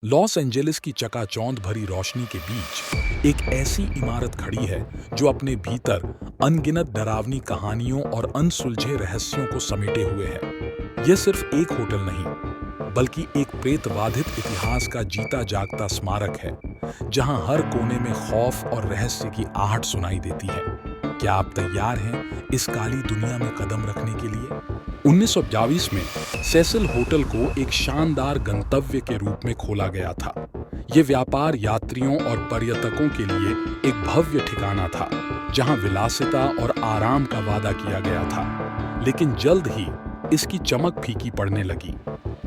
Los Angeles की चकाचौंध भरी रोशनी के बीच एक ऐसी इमारत खड़ी है जो अपने भीतर अनगिनत डरावनी कहानियों और अनसुलझे रहस्यों को समेटे हुए है। यह सिर्फ एक होटल नहीं, बल्कि एक प्रेतबाधित इतिहास का जीता जागता स्मारक है, जहां हर कोने में खौफ और रहस्य की आहट सुनाई देती है। क्या आप तैयार हैं इस काली दुनिया में कदम रखने के लिए? 1922 में सेसिल होटल को एक शानदार गंतव्य के रूप में खोला गया था। ये व्यापार यात्रियों और पर्यटकों के लिए एक भव्य ठिकाना था, जहां विलासिता और आराम का वादा किया गया था। लेकिन जल्द ही इसकी चमक फीकी पड़ने लगी।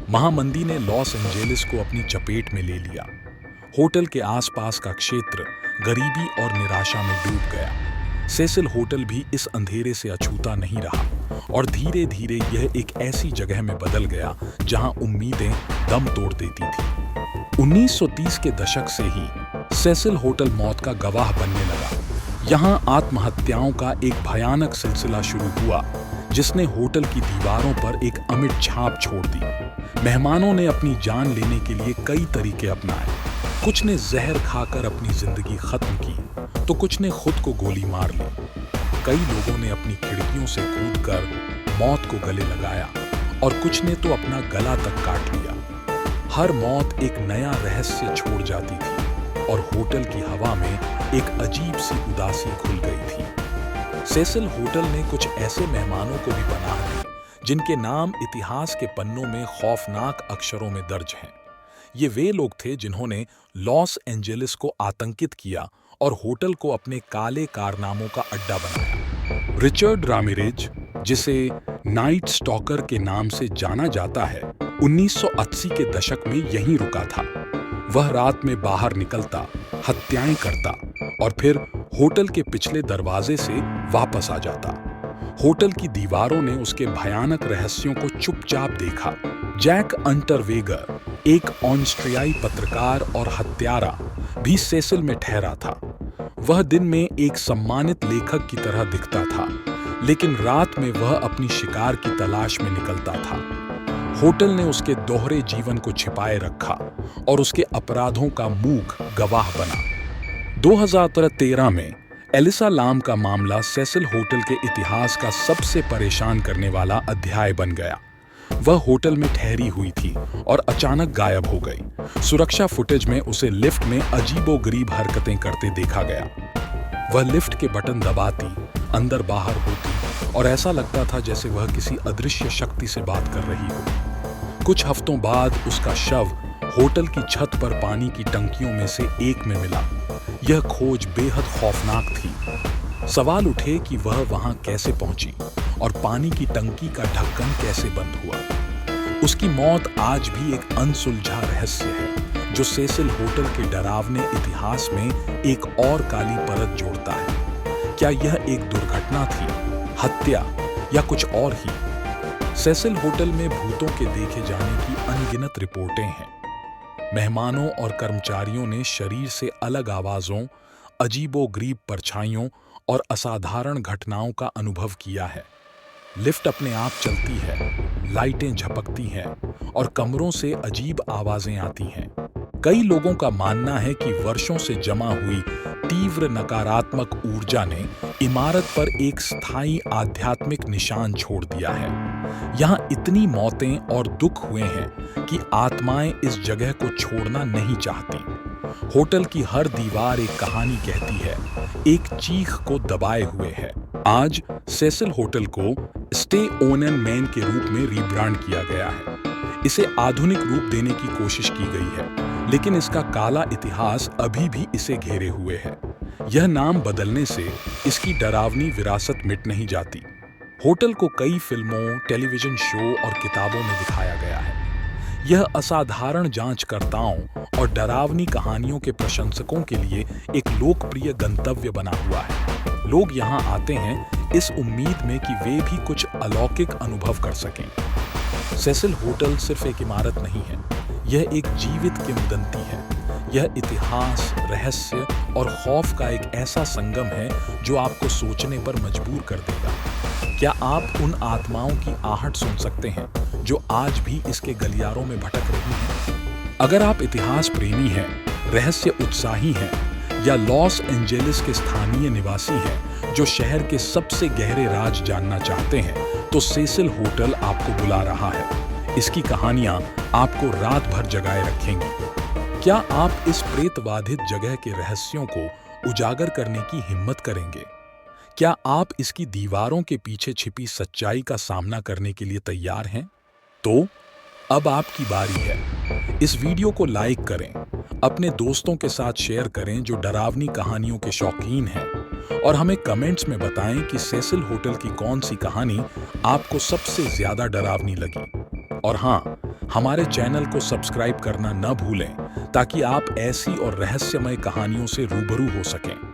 महामंदी ने लॉस एंजेलिस को अपनी चपेट में ले लिया। होटल के आसपास का क्षेत्र गरीबी और निराशा में डूब गया। सेसिल होटल भी इस अंधेरे से अछूता नहीं रहा और धीरे धीरे यह एक ऐसी जगह में बदल गया जहां उम्मीदें दम तोड़ देती थी। 1930 के दशक से ही सेसिल होटल मौत का गवाह बनने लगा। यहां आत्महत्याओं का एक भयानक सिलसिला शुरू हुआ, जिसने होटल की दीवारों पर एक अमिट छाप छोड़ दी। मेहमानों ने अपनी जान लेने के लिए कई तरीके अपनाए। कुछ ने जहर खाकर अपनी जिंदगी खत्म की, तो कुछ ने खुद को गोली मार ली। कई लोगों ने अपनी खिड़कियों से कूदकर मौत को गले लगाया और कुछ ने तो अपना गला तक काट लिया। हर मौत एक नया रहस्य छोड़ जाती थी और होटल की हवा में एक अजीब सी उदासी खुल गई थी। सेसिल होटल ने कुछ ऐसे मेहमानों को भी पनाह दी जिनके नाम इतिहास के पन्नों में खौफनाक अक्षरों में दर्ज हैं। ये वे लोग थे जिन्होंने लॉस एंजेलिस को आतंकित किया और होटल को अपने काले कारनामों का अड्डा बनाया। रिचर्ड रामिरेज, जिसे नाइट स्टॉकर के नाम से जाना जाता है, 1980 के दशक में यहीं रुका था। वह रात में बाहर निकलता, हत्याएं करता और फिर होटल के पिछले दरवाजे से वापस आ जाता। होटल की दीवारों ने उसके भयानक रहस्यों को चुपचाप देखा। जैक अंटरवेगर, एक ऑस्ट्रियाई पत्रकार और हत्यारा, भी सेसिल में ठहरा था। वह दिन में एक सम्मानित लेखक की तरह दिखता था, लेकिन रात में वह अपनी शिकार की तलाश में निकलता था। होटल ने उसके दोहरे जीवन को छिपाए रखा और उसके अपराधों का मूक गवाह बना। 2013 में एलिसा लाम का मामला सेसिल होटल के इतिहास का सबसे परेशान करने वाला अध्याय बन गया। वह होटल में ठहरी हुई थी और अचानक गायब हो गई। सुरक्षा फुटेज में उसे लिफ्ट में अजीबोगरीब हरकतें करते देखा गया। वह लिफ्ट के बटन दबाती, अंदर बाहर होती और ऐसा लगता था जैसे वह किसी अदृश्य शक्ति से बात कर रही हो। कुछ हफ्तों बाद उसका शव होटल की छत पर पानी की टंकियों में से एक में मिला। यह खोज बेहद खौफनाक थी। सवाल उठे कि वह वहां कैसे पहुंची और पानी की टंकी का ढक्कन कैसे बंद हुआ। उसकी मौत आज भी एक अनसुलझा रहस्य है, जो सेसिल होटल के डरावने इतिहास में एक और काली परत जोड़ता है। क्या यह एक दुर्घटना थी, हत्या या कुछ और ही? सेसिल होटल में भूतों के देखे जाने की अनगिनत रिपोर्टें हैं। मेहमानों और कर्मचारियों ने शरीर से अलग आवाजों, अजीबोगरीब परछाइयों और असाधारण घटनाओं का अनुभव किया है। लिफ्ट अपने आप चलती है, लाइटें झपकती हैं और कमरों से अजीब आवाजें आती हैं। कई लोगों का मानना है कि वर्षों से जमा हुई तीव्र नकारात्मक ऊर्जा ने इमारत पर एक स्थायी आध्यात्मिक निशान छोड़ दिया है। यहाँ इतनी मौतें और दुख हुए हैं कि आत्माएं इस जगह को छोड़ना नहीं चाहती। होटल की हर दीवार एक कहानी कहती है, एक चीख को दबाए हुए है। आज सेसिल होटल को स्टे ऑन एंड मेन के रूप में रीब्रांड किया गया है। इसे आधुनिक रूप देने की कोशिश की गई है, लेकिन इसका काला इतिहास अभी भी इसे घेरे हुए है। यह नाम बदलने से इसकी डरावनी विरासत मिट नहीं जाती। होटल को कई फिल्मों, टेलीविजन शो और किताबों में दिखाया गया है। यह असाधारण जांचकर्ताओं और डरावनी कहानियों के प्रशंसकों के लिए एक लोकप्रिय गंतव्य बना हुआ है। लोग यहाँ आते हैं इस उम्मीद में कि वे भी कुछ अलौकिक अनुभव कर सकें। सेसिल होटल सिर्फ एक इमारत नहीं है, यह एक जीवित किंवदंती है। यह इतिहास, रहस्य और खौफ का एक ऐसा संगम है जो आपको सोचने पर मजबूर कर देगा। क्या आप उन आत्माओं की आहट सुन सकते हैं जो आज भी इसके गलियारों में भटक रही हैं? अगर आप इतिहास प्रेमी हैं, रहस्य उत्साही हैं या लॉस एंजेलिस के स्थानीय निवासी हैं जो शहर के सबसे गहरे राज जानना चाहते हैं, तो सेसिल होटल आपको बुला रहा है। इसकी कहानियां आपको रात भर जगाए रखेंगी। क्या आप इस प्रेतबाधित जगह के रहस्यों को उजागर करने की हिम्मत करेंगे? क्या आप इसकी दीवारों के पीछे छिपी सच्चाई का सामना करने के लिए तैयार हैं? तो अब आपकी बारी है। इस वीडियो को लाइक करें, अपने दोस्तों के साथ शेयर करें जो डरावनी कहानियों के शौकीन हैं, और हमें कमेंट्स में बताएं कि सेसिल होटल की कौन सी कहानी आपको सबसे ज्यादा डरावनी लगी। और हाँ, हमारे चैनल को सब्सक्राइब करना न भूलें ताकि आप ऐसी और रहस्यमय कहानियों से रूबरू हो सकें।